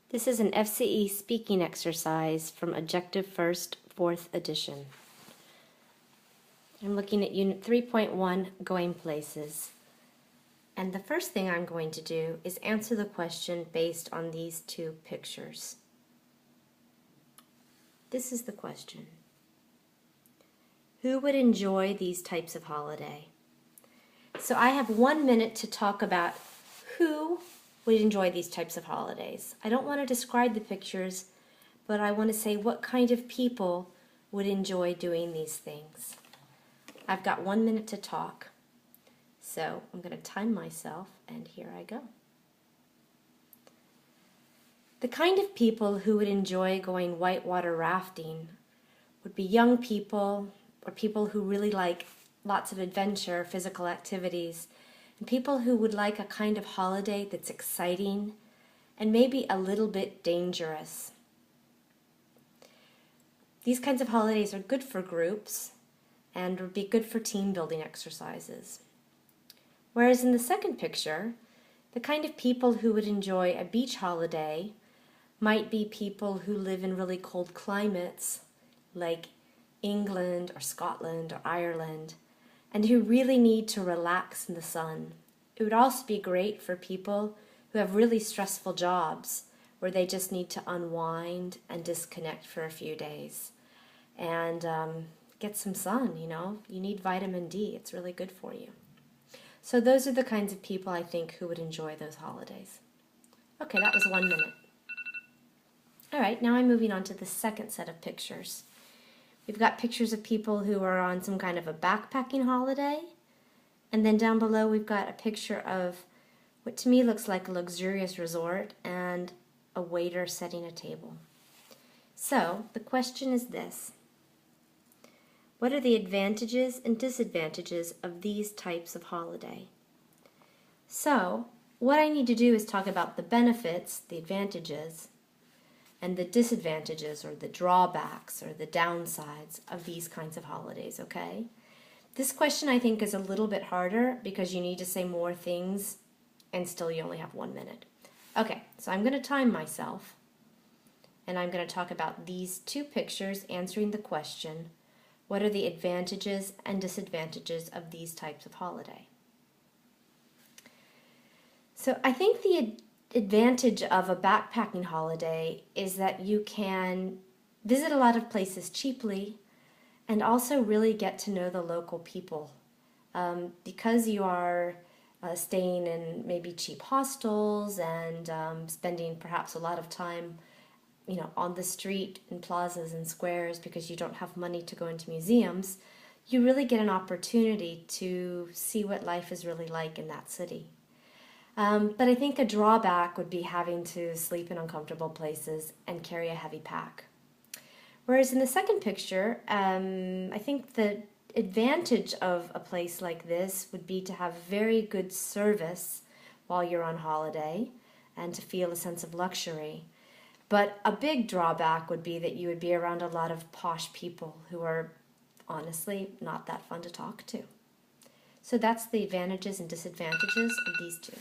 This is an FCE speaking exercise from Objective First, 4th edition. I'm looking at Unit 3.1, Going Places. And the first thing I'm going to do is answer the question based on these two pictures. This is the question. Who would enjoy these types of holiday? So I have 1 minute to talk about who would enjoy these types of holidays. I don't want to describe the pictures, but I want to say what kind of people would enjoy doing these things. I've got 1 minute to talk, so I'm going to time myself, and here I go. The kind of people who would enjoy going whitewater rafting would be young people or people who really like lots of adventure, physical activities, and people who would like a kind of holiday that's exciting and maybe a little bit dangerous. These kinds of holidays are good for groups and would be good for team building exercises. Whereas in the second picture, the kind of people who would enjoy a beach holiday might be people who live in really cold climates like England or Scotland or Ireland, and who really need to relax in the sun. It would also be great for people who have really stressful jobs where they just need to unwind and disconnect for a few days and get some sun, You need vitamin D. It's really good for you. So those are the kinds of people I think who would enjoy those holidays. Okay, that was 1 minute. All right, now I'm moving on to the second set of pictures. We've got pictures of people who are on some kind of a backpacking holiday. And then down below we've got a picture of what to me looks like a luxurious resort and a waiter setting a table. So the question is this. What are the advantages and disadvantages of these types of holiday? So what I need to do is talk about the benefits, the advantages, and the disadvantages or the drawbacks or the downsides of these kinds of holidays, okay? This question I think is a little bit harder because you need to say more things and still you only have 1 minute. Okay, so I'm going to time myself and I'm going to talk about these two pictures answering the question, what are the advantages and disadvantages of these types of holiday? So I think the advantage of a backpacking holiday is that you can visit a lot of places cheaply and also really get to know the local people. Because you are staying in maybe cheap hostels and spending perhaps a lot of time on the street in plazas and squares because you don't have money to go into museums, you really get an opportunity to see what life is really like in that city. But I think a drawback would be having to sleep in uncomfortable places and carry a heavy pack. Whereas in the second picture, I think the advantage of a place like this would be to have very good service while you're on holiday and to feel a sense of luxury. But a big drawback would be that you would be around a lot of posh people who are honestly not that fun to talk to. So that's the advantages and disadvantages of these two.